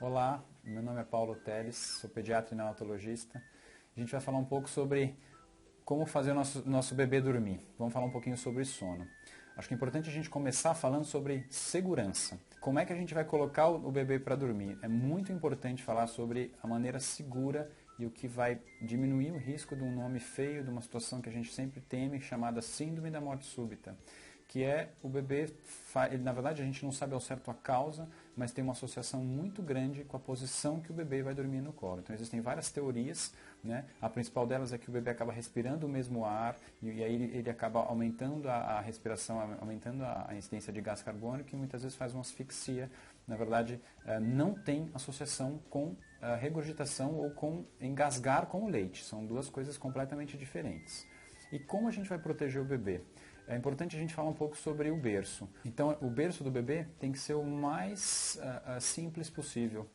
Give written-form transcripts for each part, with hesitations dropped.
Olá, meu nome é Paulo Teles, sou pediatra e neonatologista. A gente vai falar um pouco sobre como fazer o nosso bebê dormir. Vamos falar um pouquinho sobre sono. Acho que é importante a gente começar falando sobre segurança. Como é que a gente vai colocar o bebê para dormir? É muito importante falar sobre a maneira segura e o que vai diminuir o risco de um nome feio, de uma situação que a gente sempre teme, chamada síndrome da morte súbita, que é o bebê, na verdade a gente não sabe ao certo a causa, mas tem uma associação muito grande com a posição que o bebê vai dormir no colo. Então existem várias teorias, né? A principal delas é que o bebê acaba respirando o mesmo ar e aí ele acaba aumentando a respiração, aumentando a incidência de gás carbônico, que muitas vezes faz uma asfixia. Na verdade, não tem associação com regurgitação ou com engasgar com o leite. São duas coisas completamente diferentes. E como a gente vai proteger o bebê? É importante a gente falar um pouco sobre o berço. Então, o berço do bebê tem que ser o mais simples possível.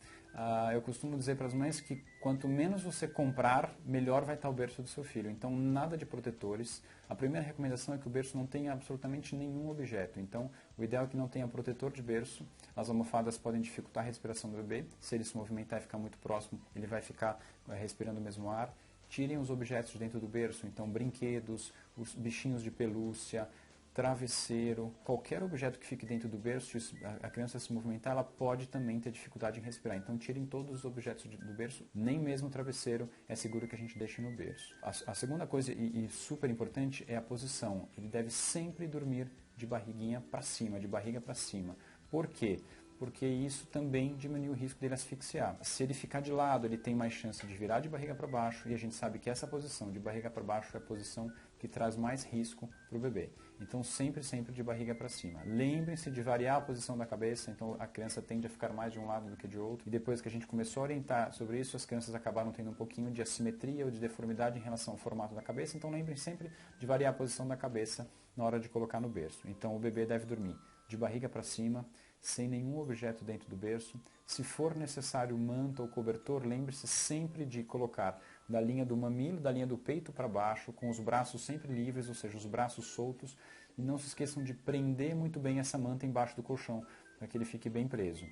Eu costumo dizer para as mães que quanto menos você comprar, melhor vai estar o berço do seu filho. Então, nada de protetores. A primeira recomendação é que o berço não tenha absolutamente nenhum objeto. Então, o ideal é que não tenha protetor de berço. As almofadas podem dificultar a respiração do bebê. Se ele se movimentar e ficar muito próximo, ele vai ficar respirando o mesmo ar. Tirem os objetos de dentro do berço, então brinquedos, os bichinhos de pelúcia, travesseiro, qualquer objeto que fique dentro do berço, se a criança se movimentar, ela pode também ter dificuldade em respirar. Então tirem todos os objetos do berço, nem mesmo o travesseiro é seguro que a gente deixe no berço. A segunda coisa, e super importante, é a posição. Ele deve sempre dormir de barriguinha para cima, de barriga para cima. Por quê? Porque isso também diminui o risco dele asfixiar. Se ele ficar de lado, ele tem mais chance de virar de barriga para baixo, e a gente sabe que essa posição de barriga para baixo é a posição que traz mais risco para o bebê. Então sempre de barriga para cima. Lembrem-se de variar a posição da cabeça, então a criança tende a ficar mais de um lado do que de outro, e depois que a gente começou a orientar sobre isso, as crianças acabaram tendo um pouquinho de assimetria ou de deformidade em relação ao formato da cabeça, então lembrem sempre de variar a posição da cabeça na hora de colocar no berço. Então o bebê deve dormir de barriga para cima, sem nenhum objeto dentro do berço. Se for necessário manta ou cobertor, lembre-se sempre de colocar da linha do mamilo, da linha do peito para baixo, com os braços sempre livres, ou seja, os braços soltos. E não se esqueçam de prender muito bem essa manta embaixo do colchão, para que ele fique bem preso.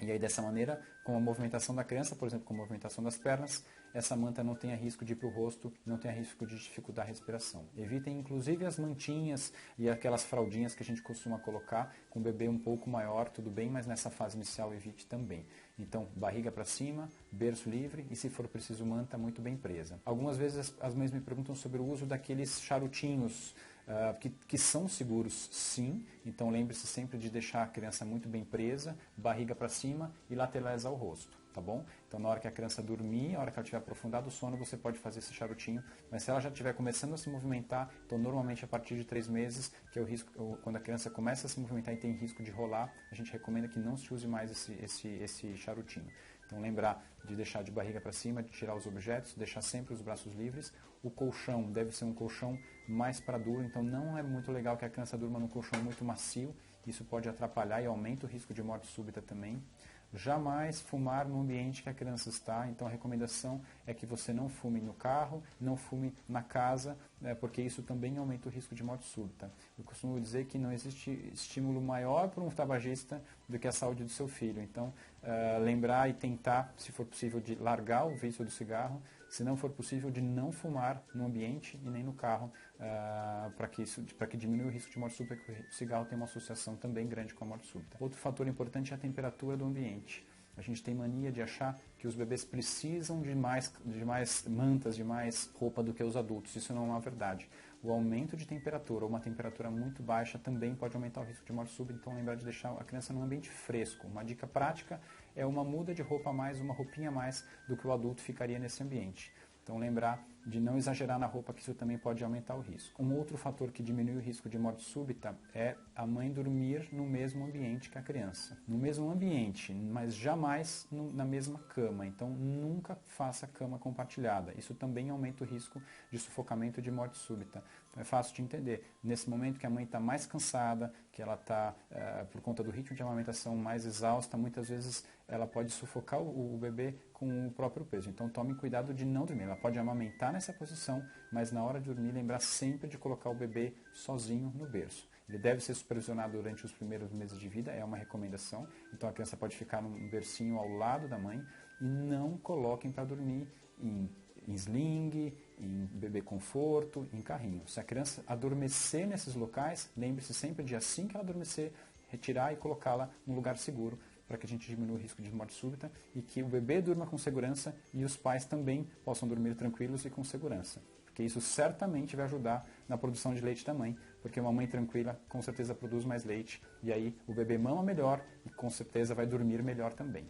E aí dessa maneira, com a movimentação da criança, por exemplo, com a movimentação das pernas, essa manta não tenha risco de ir para o rosto, não tenha risco de dificultar a respiração. Evitem inclusive as mantinhas e aquelas fraldinhas que a gente costuma colocar com o bebê um pouco maior, tudo bem, mas nessa fase inicial evite também. Então, barriga para cima, berço livre e, se for preciso, manta muito bem presa. Algumas vezes as mães me perguntam sobre o uso daqueles charutinhos, que são seguros, sim. Então lembre-se sempre de deixar a criança muito bem presa, barriga para cima e lateralizar o rosto, tá bom? Então na hora que a criança dormir, na hora que ela tiver aprofundado o sono, você pode fazer esse charutinho, mas se ela já estiver começando a se movimentar, então normalmente a partir de 3 meses, que é o risco, quando a criança começa a se movimentar e tem risco de rolar, a gente recomenda que não se use mais esse charutinho. Então lembrar de deixar de barriga para cima, de tirar os objetos, deixar sempre os braços livres. O colchão deve ser um colchão mais para duro, então não é muito legal que a criança durma num colchão muito macio, isso pode atrapalhar e aumenta o risco de morte súbita também. Jamais fumar no ambiente que a criança está, então a recomendação é que você não fume no carro, não fume na casa, porque isso também aumenta o risco de morte súbita. Eu costumo dizer que não existe estímulo maior para um tabagista do que a saúde do seu filho, então lembrar e tentar, se for possível, de largar o vício do cigarro, se não for possível, de não fumar no ambiente e nem no carro, para que diminua o risco de morte súbita, porque o cigarro tem uma associação também grande com a morte súbita. Outro fator importante é a temperatura do ambiente. A gente tem mania de achar que os bebês precisam de mais mantas, de mais roupa do que os adultos. Isso não é uma verdade. O aumento de temperatura ou uma temperatura muito baixa também pode aumentar o risco de morte súbita, então lembrar de deixar a criança num ambiente fresco. Uma dica prática é uma muda de roupa a mais, uma roupinha a mais do que o adulto ficaria nesse ambiente. Então lembrar de não exagerar na roupa, que isso também pode aumentar o risco. Um outro fator que diminui o risco de morte súbita é a mãe dormir no mesmo ambiente que a criança. No mesmo ambiente, mas jamais na mesma cama. Então nunca faça cama compartilhada. Isso também aumenta o risco de sufocamento e de morte súbita. Então é fácil de entender. Nesse momento que a mãe está mais cansada, que ela está, por conta do ritmo de amamentação, mais exausta, muitas vezes ela pode sufocar o bebê com o próprio peso. Então tome cuidado de não dormir. Ela pode amamentar nessa posição, mas na hora de dormir lembrar sempre de colocar o bebê sozinho no berço. Ele deve ser supervisionado durante os primeiros meses de vida, é uma recomendação. Então a criança pode ficar num bercinho ao lado da mãe e não coloquem para dormir em sling, em bebê conforto, em carrinho. Se a criança adormecer nesses locais, lembre-se sempre de assim que ela adormecer, retirar e colocá-la num lugar seguro, para que a gente diminua o risco de morte súbita e que o bebê durma com segurança e os pais também possam dormir tranquilos e com segurança. Porque isso certamente vai ajudar na produção de leite da mãe, porque uma mãe tranquila com certeza produz mais leite e aí o bebê mama melhor e com certeza vai dormir melhor também.